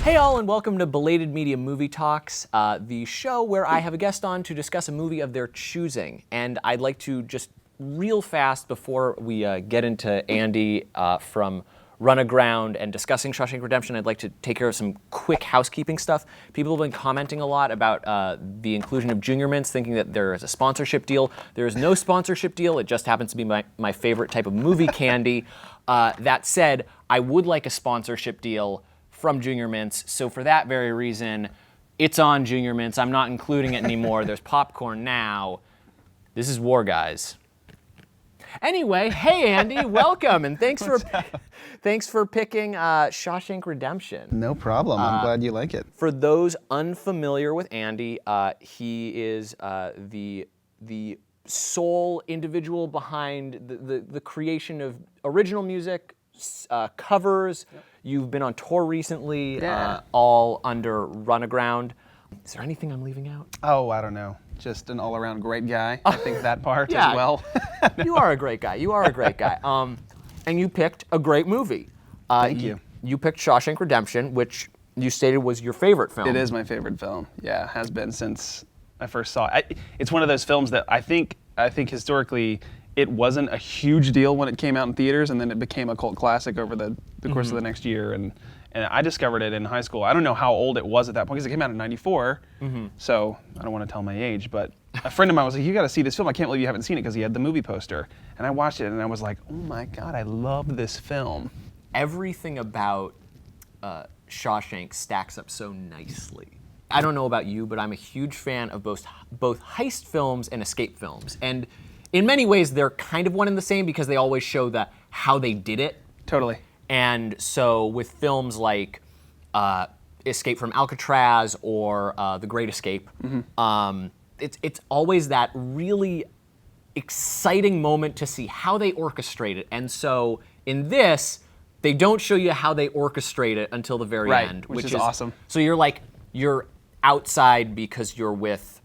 Hey all, and welcome to Belated Media Movie Talks, the show where I have a guest on to discuss a movie of their choosing. And I'd like to just real fast, before we get into Andy from Runaground and discussing Shawshank Redemption, I'd like to take care of some quick housekeeping stuff. People have been commenting a lot about the inclusion of Junior Mints, thinking that there is a sponsorship deal. There is no sponsorship deal. It just happens to be my favorite type of movie candy. That said, I would like a sponsorship deal from Junior Mints, so for that very reason, it's on Junior Mints. I'm not including it anymore. There's popcorn now. This is War Guys. Anyway, hey Andy, welcome, and thanks for picking Shawshank Redemption. No problem. I'm glad you like it. For those unfamiliar with Andy, he is the sole individual behind the creation of original music, covers. Yep. You've been on tour recently, all under Runaground. Is there anything I'm leaving out? Oh, I don't know. Just an all-around great guy. I think that part as well. You are a great guy. You are a great guy. And you picked a great movie. Thank you. You picked Shawshank Redemption, which you stated was your favorite film. It is my favorite film. Yeah, has been since I first saw it. It's one of those films that I think historically it wasn't a huge deal when it came out in theaters, and then it became a cult classic over the course of the next year. And I discovered it in high school. I don't know how old it was at that point, because it came out in '94. So I don't want to tell my age, but a friend of mine was like, "You got to see this film. I can't believe you haven't seen it," because he had the movie poster. And I watched it, and I was like, "Oh my God, I love this film." Everything about Shawshank stacks up so nicely. I don't know about you, but I'm a huge fan of both heist films and escape films. And in many ways, they're kind of one and the same, because they always show how they did it. Totally. And so with films like Escape from Alcatraz or The Great Escape, it's always that really exciting moment to see how they orchestrate it. And so in this, they don't show you how they orchestrate it until the very end. Which is awesome. So you're outside because you're with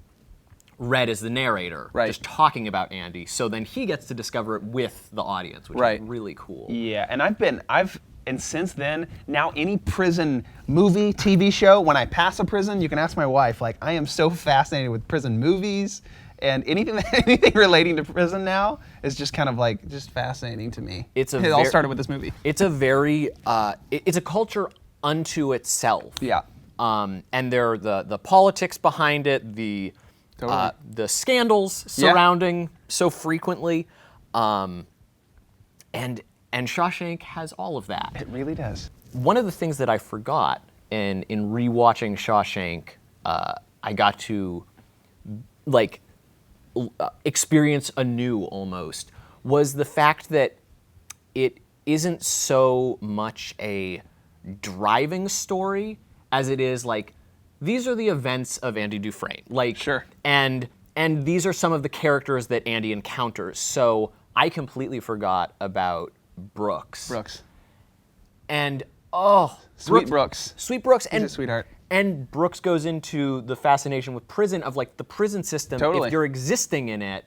Red as the narrator, just talking about Andy. So then he gets to discover it with the audience, which is really cool. Yeah, and since then, now any prison movie, TV show, when I pass a prison, you can ask my wife, like, I am so fascinated with prison movies, and anything relating to prison now is just kind of like, just fascinating to me. It all started with this movie. It's a very, it's a culture unto itself. Yeah. And there are the politics behind it, the scandals surrounding so frequently, and Shawshank has all of that. It really does. One of the things that I forgot in rewatching Shawshank, I got to experience anew almost, was the fact that it isn't so much a driving story as it is like, these are the events of Andy Dufresne. And these are some of the characters that Andy encounters. So I completely forgot about Brooks. And Sweet Brooks. Sweet Brooks. He's a sweetheart. And Brooks goes into the fascination with prison, of like the prison system. Totally. If you're existing in it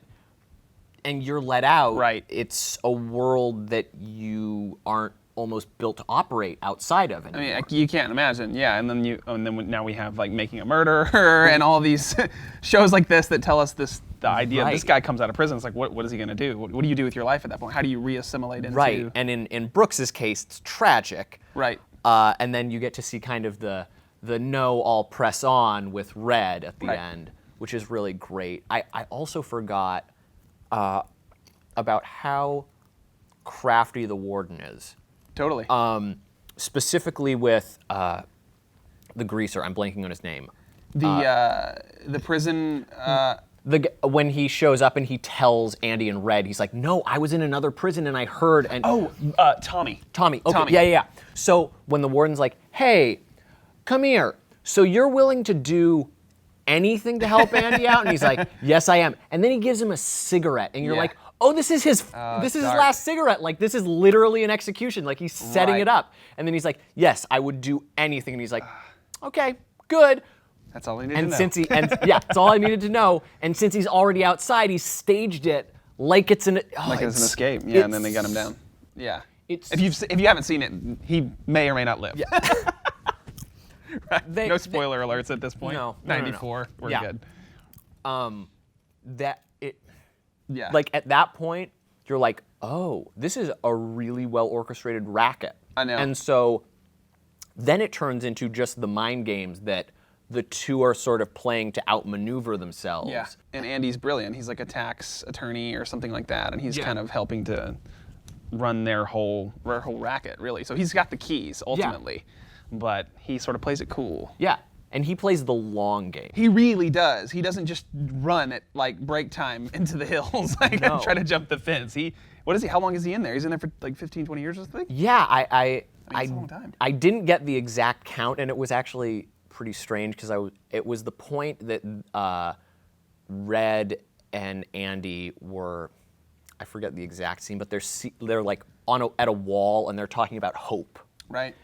and you're let out, it's a world that you aren't almost built to operate outside of anymore. I mean, you can't imagine, and then now we have like Making a Murderer and all these shows like this that tell us the idea of this guy comes out of prison. It's like, what is he going to do? What do you do with your life at that point? How do you re-assimilate into? Right, and in Brooks's case, it's tragic. Right. And then you get to see kind of the no, all press on with Red at the end, which is really great. I also forgot about how crafty the warden is. Totally. Specifically with the greaser, I'm blanking on his name. The prison. When he shows up and he tells Andy and Red, he's like, "No, I was in another prison and I heard." And Tommy. Tommy. Okay. Yeah. So when the warden's like, "Hey, come here. So you're willing to do anything to help Andy out?" And he's like, "Yes, I am." And then he gives him a cigarette, and you're like, "Oh, this is his last cigarette. Like, this is literally an execution. Like, he's setting it up." And then he's like, "Yes, I would do anything." And he's like, "Okay, good." That's all I needed to know. That's all I needed to know. And since he's already outside, he's staged it like it's an like it's an escape. Yeah, and then they got him down. Yeah. It's If you haven't seen it, he may or may not live. yeah. No spoiler alerts at this point. No. 94. We're Yeah. good. that it Yeah. like at that point you're like, oh, this is a really well orchestrated racket. I know. And so then it turns into just the mind games that the two are sort of playing to outmaneuver themselves. Yeah. And Andy's brilliant. He's like a tax attorney or something like that, and he's Yeah. kind of helping to run their whole racket, really. So he's got the keys ultimately, but he sort of plays it cool. Yeah. And he plays the long game. He really does. He doesn't just run at like break time into the hills like No. and try to jump the fence. What is he? How long is he in there? He's in there for like 15, 20 years or something? Yeah, it's a long time. I didn't get the exact count, and it was actually pretty strange because it was the point that Red and Andy were, I forget the exact scene, but they're like at a wall and they're talking about hope. Right.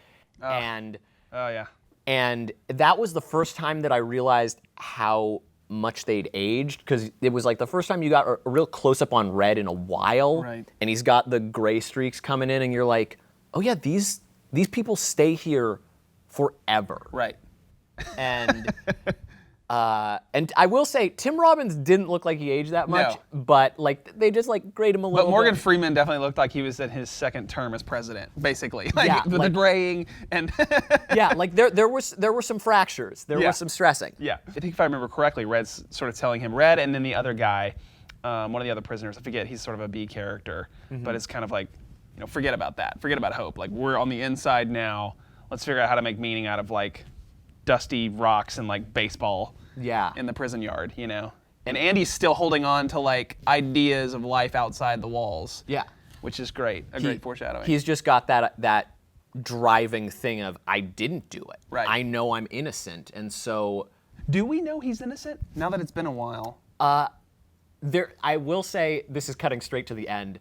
And Oh yeah. and that was the first time that I realized how much they'd aged, because it was like the first time you got a real close up on Red in a while. Right. And he's got the gray streaks coming in, and you're like, oh yeah, these people stay here forever. Right. And and I will say, Tim Robbins didn't look like he aged that much, but like they just like grade him a little But Morgan bit. Freeman definitely looked like he was in his second term as president, basically. Like Yeah, the like- graying and Yeah, like there were some fractures, there Yeah. was some stressing. yeah. I think if I remember correctly, Red's sort of telling him, Red and then the other guy, one of the other prisoners, I forget, he's sort of a B character, but it's kind of like, forget about that. Forget about hope. Like, we're on the inside now. Let's figure out how to make meaning out of like dusty rocks and like baseball. Yeah. In the prison yard, And Andy's still holding on to like ideas of life outside the walls. Yeah. Which is great. Great foreshadowing. He's just got that driving thing of, I didn't do it. Right. I know I'm innocent, and so Do we know he's innocent now that it's been a while? I will say, this is cutting straight to the end,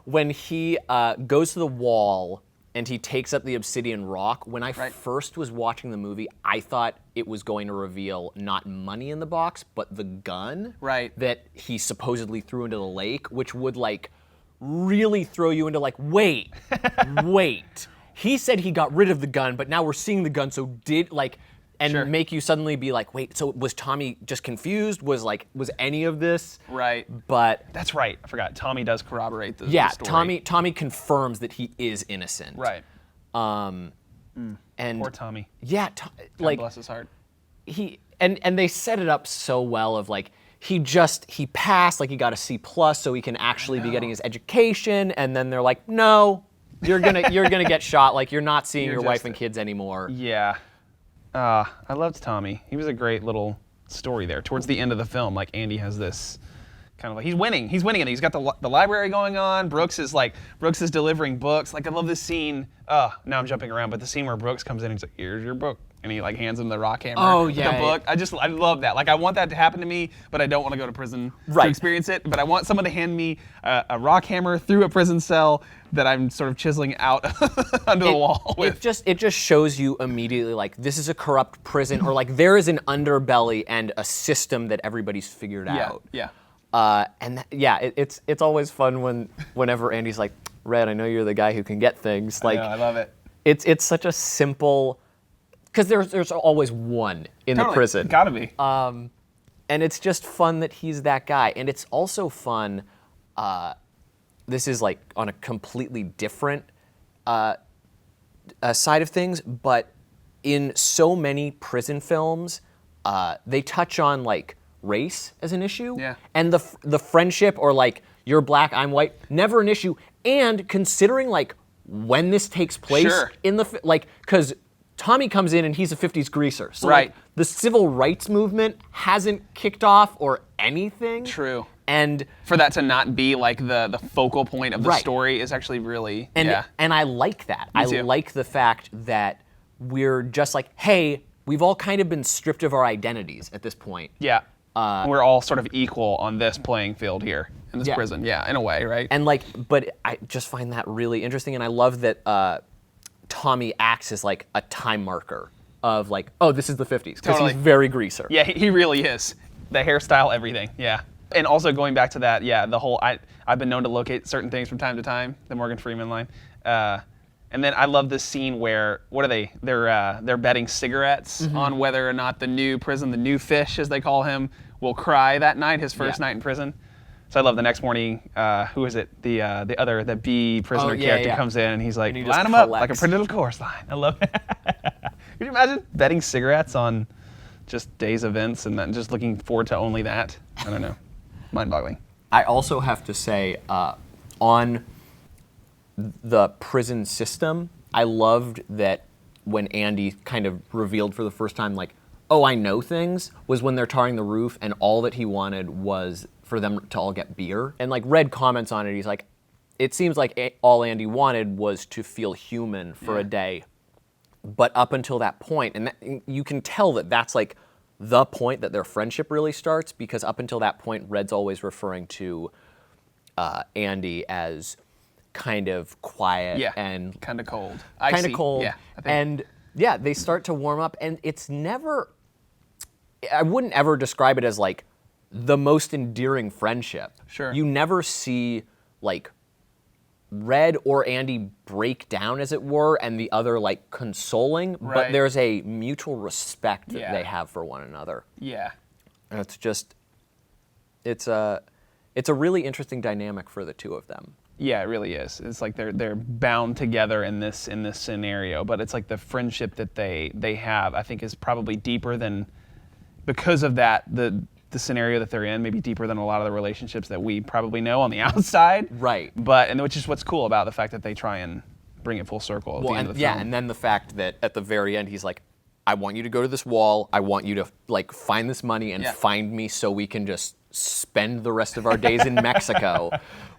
when he goes to the wall and he takes up the obsidian rock. When I first was watching the movie, I thought it was going to reveal not money in the box, but the gun that he supposedly threw into the lake, which would like really throw you into like, wait. He said he got rid of the gun, but now we're seeing the gun, so make you suddenly be like, wait, so was Tommy just confused? Was any of this? Right. But That's right. I forgot. Tommy does corroborate the story. Tommy confirms that he is innocent. Right. And Poor Tommy. yeah, God bless his heart. and they set it up so well of like he passed, like he got a C+, so he can actually be getting his education, and then they're like, no, you're gonna get shot, like you're not seeing your wife and kids anymore. Yeah. I loved Tommy. He was a great little story there. Towards the end of the film, like Andy has this kind of like, he's winning and he's got the library going on. Brooks is delivering books. Like, I love this scene. Now I'm jumping around, but the scene where Brooks comes in and he's like, here's your book. And he like hands him the rock hammer with the book. I love that. Like, I want that to happen to me, but I don't want to go to prison to experience it. But I want someone to hand me a rock hammer through a prison cell that I'm sort of chiseling out under the wall with. It just shows you immediately, like, this is a corrupt prison, or like there is an underbelly and a system that everybody's figured out. Yeah. It's always fun whenever Andy's like, Red, I know you're the guy who can get things. Like, I love it. It's such a simple, because there's always one in the prison. Gotta be. And it's just fun that he's that guy. And it's also fun, this is like on a completely different side of things, but in so many prison films, they touch on like race as an issue. Yeah. And the friendship, or like, you're black, I'm white, never an issue. And considering like when this takes place in the, like, because Tommy comes in and he's a 50s greaser. So like, the civil rights movement hasn't kicked off or anything. True. And for that to not be like the focal point of the story is actually really, and I like that. I like the fact that we're just like, hey, we've all kind of been stripped of our identities at this point. Yeah. We're all sort of equal on this playing field here in this prison. Yeah, in a way, right? And like, but I just find that really interesting, and I love that Tommy acts as like a time marker of like, oh, this is the 50s, because he's very greaser. Yeah, he really is. The hairstyle, everything. Yeah. And also going back to that, yeah, the whole I've been known to locate certain things from time to time, the Morgan Freeman line. And then I love this scene where what are they? They're betting cigarettes on whether or not the new fish as they call him, will cry that night, his first night in prison. So I love the next morning. Who is it? The B prisoner character comes in and he's like, and he line them up like a pretty little chorus line. I love it. Could you imagine betting cigarettes on just day's events and then just looking forward to only that? I don't know. Mind-boggling. I also have to say, on the prison system, I loved that when Andy kind of revealed for the first time, like, oh, I know things, was when they're tarring the roof and all that he wanted was for them to all get beer. And like Red comments on it, he's like, it seems like all Andy wanted was to feel human for a day. But up until that point, and you can tell that that's like the point that their friendship really starts, because up until that point, Red's always referring to Andy as kind of quiet and kind of cold. Kind of cold. Yeah, and yeah, they start to warm up, and it's never, I wouldn't ever describe it as like the most endearing friendship. Sure. You never see like Red or Andy break down, as it were, and the other like consoling, but there's a mutual respect that they have for one another. Yeah. And it's just, it's a really interesting dynamic for the two of them. Yeah, it really is. It's like they're bound together in this scenario, but it's like the friendship that they have, I think, is probably deeper than, because of that, the scenario that they're in, maybe deeper than a lot of the relationships that we probably know on the outside. Right. And which is what's cool about the fact that they try and bring it full circle at the end of the film. And then the fact that at the very end he's like, I want you to go to this wall, I want you to like find this money and find me so we can just spend the rest of our days in Mexico.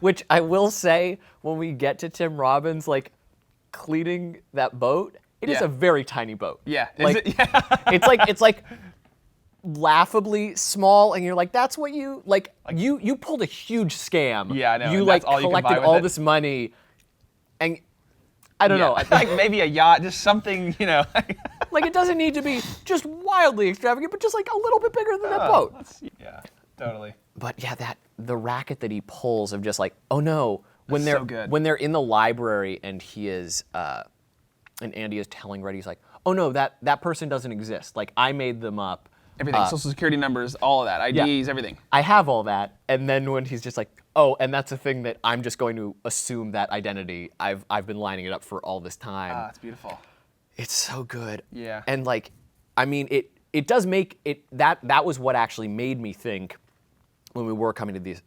Which I will say, when we get to Tim Robbins like cleaning that boat, it is a very tiny boat. Yeah. Like, Is it? Yeah. it's like laughably small, and you're like, that's what you like you pulled a huge scam. Yeah, I know. You and like that's all you can buy collected with all it. this money, and I don't know. Like maybe a yacht, just something, you know. Like it doesn't need to be just wildly extravagant, but just like a little bit bigger than that boat. Yeah, totally. But yeah, the racket that he pulls of just like, oh no, when That's so good. when they're in the library and he is and Andy is telling Red, he's like, oh no, that person doesn't exist. Like I made them up. Everything, social security numbers, all of that, IDs, everything. I have all that. And then when he's just like, oh, and that's a thing that I'm just going to assume that identity. I've been lining it up for all this time. Ah, it's beautiful. It's so good. Yeah. And like, I mean, it does make it, that was what actually made me think when we were coming to this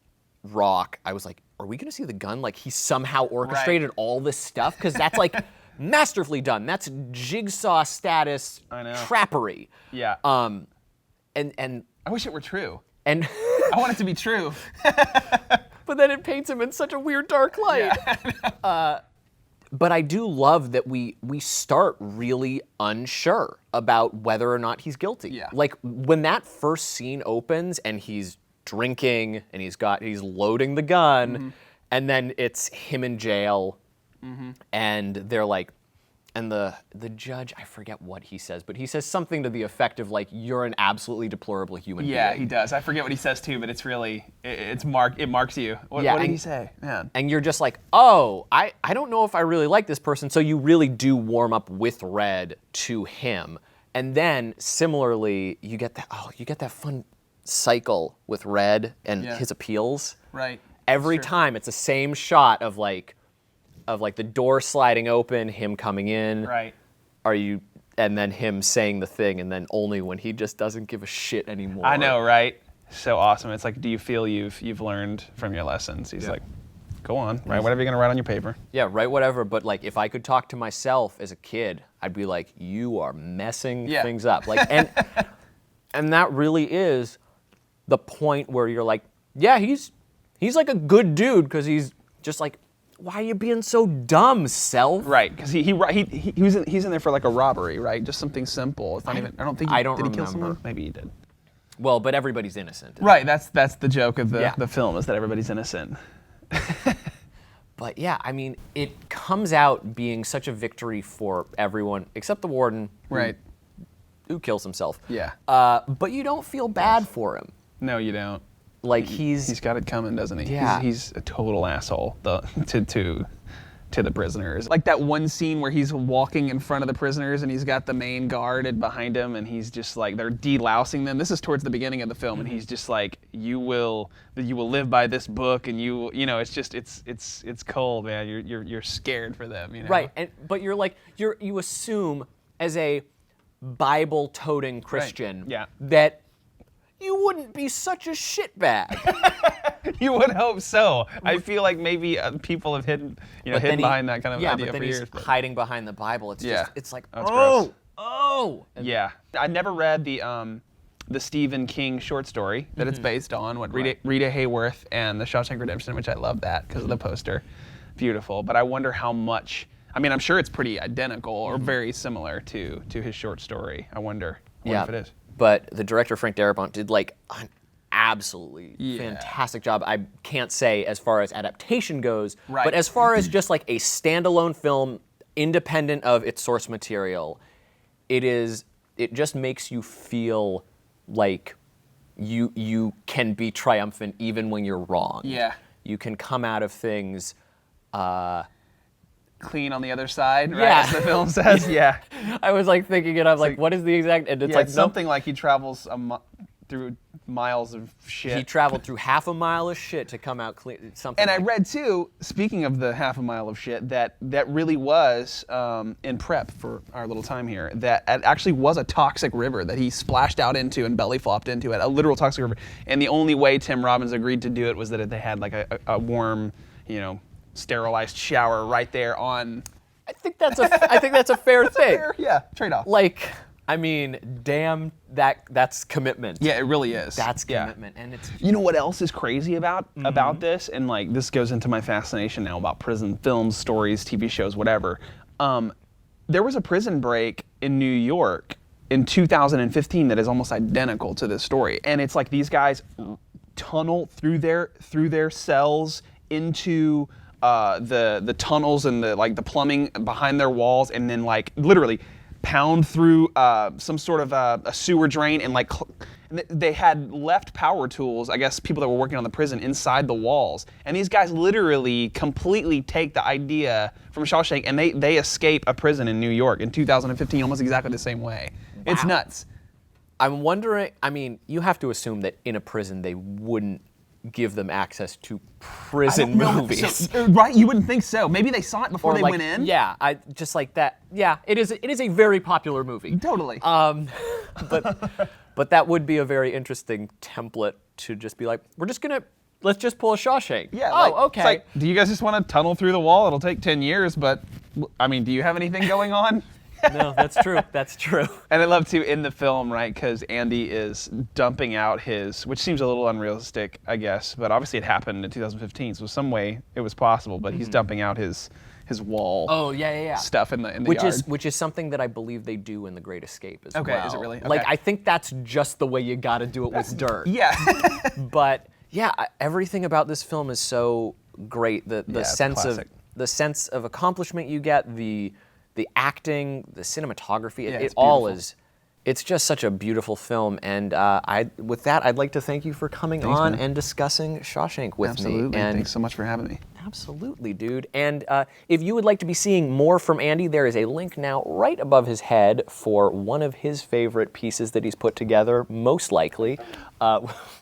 rock, I was like, are we going to see the gun? Like he somehow orchestrated all this stuff? Because that's like masterfully done. That's Jigsaw status trappery. Yeah. And I wish it were true. And I want it to be true. but then it paints him in such a weird dark light. But I do love that we start really unsure about whether or not he's guilty. Yeah. Like when that first scene opens and he's drinking and he's loading the gun, and then it's him in jail, and they're like, and the judge, I forget what he says, but he says something to the effect of like, you're an absolutely deplorable human being. Yeah, he does. I forget what he says too, but it's really, it marks you. What did he say? Man. And you're just like, oh, I don't know if I really like this person, so you really do warm up with Red to him. And then similarly, you get that fun cycle with Red and his appeals. Right. Every time it's the same shot of like the door sliding open, him coming in. Right. And then him saying the thing, and then only when he just doesn't give a shit anymore. I know, right? So awesome. It's like, do you feel you've learned from your lessons? He's like, go on, write whatever you're gonna write on your paper. Yeah, write whatever. But like, if I could talk to myself as a kid, I'd be like, you are messing things up. Like, and that really is the point where you're like, yeah, he's like a good dude because he's just like, why are you being so dumb, self? Right, because he's in there for like a robbery, right? Just something simple. It's not even. I don't think. Did he kill someone? Maybe he did. Well, but everybody's innocent. Right. That's the joke of the film, is that everybody's innocent. But yeah, I mean, it comes out being such a victory for everyone except the warden, who kills himself. Yeah. But you don't feel bad for him. No, you don't. Like he's got it coming, doesn't he? Yeah. He's a total asshole to the prisoners. Like that one scene where he's walking in front of the prisoners and he's got the main guard behind him and he's just like, they're delousing them. This is towards the beginning of the film, and he's just like, you will live by this book, and you know, it's just it's cold, man. You're scared for them, you know. Right, but you're like you assume as a Bible-toting Christian that you wouldn't be such a shitbag. You would hope so. I feel like maybe people have hidden behind that kind of idea but then for he's years. hiding behind the Bible. It's just, it's like, That's gross. And Yeah, I never read the Stephen King short story that it's based on. Rita Hayworth and the Shawshank Redemption, which I love that because of the poster, beautiful. But I wonder how much. I mean, I'm sure it's pretty identical or very similar to his short story. I wonder if it is. But the director Frank Darabont did like an absolutely fantastic job. I can't say as far as adaptation goes, but as far as just like a standalone film, independent of its source material, it just makes you feel like you can be triumphant even when you're wrong. Yeah. You can come out of things clean on the other side, right? Yeah. As the film says. Yeah. I was like thinking it up, like what is the exact, and it's like something like he travels through miles of shit. He traveled through half a mile of shit to come out clean. Something. And like I read too, speaking of the half a mile of shit, that really was in prep for our little time here. That it actually was a toxic river that he splashed out into and belly flopped into it, a literal toxic river. And the only way Tim Robbins agreed to do it was that they had like a warm, sterilized shower right there on. I think that's a fair thing. Trade-off. Like, I mean, damn, that's commitment. Yeah, it really is. That's commitment, and it's. You know what else is crazy about this, and like this goes into my fascination now about prison films, stories, TV shows, whatever. There was a prison break in New York in 2015 that is almost identical to this story, and it's like these guys tunnel through their cells into the tunnels and the plumbing behind their walls, and then like literally pound through some sort of a sewer drain, and like they had left power tools, I guess people that were working on the prison, inside the walls, and these guys literally completely take the idea from Shawshank and they escape a prison in New York in 2015 almost exactly the same way. Wow. It's nuts. I'm wondering, I mean, you have to assume that in a prison they wouldn't give them access to prison movies. Right, you wouldn't think so. Maybe they saw it before they went in. Yeah, I just like that. Yeah, it is a very popular movie. Totally. But that would be a very interesting template to just be like, let's just pull a Shawshank. Yeah. Okay. It's like, do you guys just want to tunnel through the wall? It'll take 10 years, but I mean, do you have anything going on? No, that's true. That's true. And I love to in the film, right? Because Andy is dumping out which seems a little unrealistic, I guess, but obviously it happened in 2015, so some way it was possible. But he's dumping out his wall. Oh yeah. Stuff in the yard. Which is something that I believe they do in The Great Escape as well. Okay, is it really? Okay. Like I think that's just the way you got to do it with dirt. Yeah. But yeah, everything about this film is so great. The sense of accomplishment you get, the acting, the cinematography, it all is. It's just such a beautiful film, and with that, I'd like to thank you for coming on and discussing Shawshank with me. Absolutely, thanks so much for having me. Absolutely, dude. And if you would like to be seeing more from Andy, there is a link now right above his head for one of his favorite pieces that he's put together, most likely.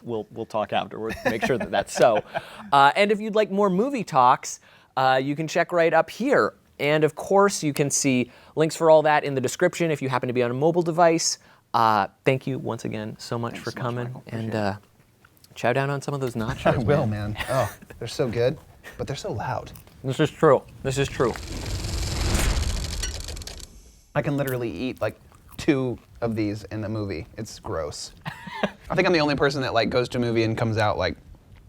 We'll talk afterwards to make sure that that's so. And if you'd like more movie talks, you can check right up here. And of course, you can see links for all that in the description if you happen to be on a mobile device. Thank you once again so much for coming. And chow down on some of those nachos. I will, man. Oh, they're so good, but they're so loud. This is true. This is true. I can literally eat like 2 of these in a movie. It's gross. I think I'm the only person that like goes to a movie and comes out like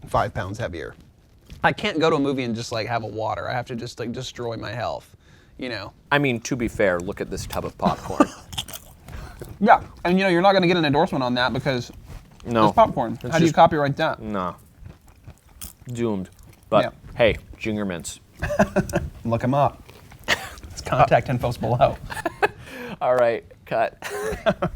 5 pounds heavier. I can't go to a movie and just like have a water. I have to just like destroy my health, I mean, to be fair, look at this tub of popcorn. Yeah, and you're not going to get an endorsement on that because it's popcorn. How do you copyright that? No. Doomed. But hey, Junior Mints. Look them up. His contact info's below. All right, cut.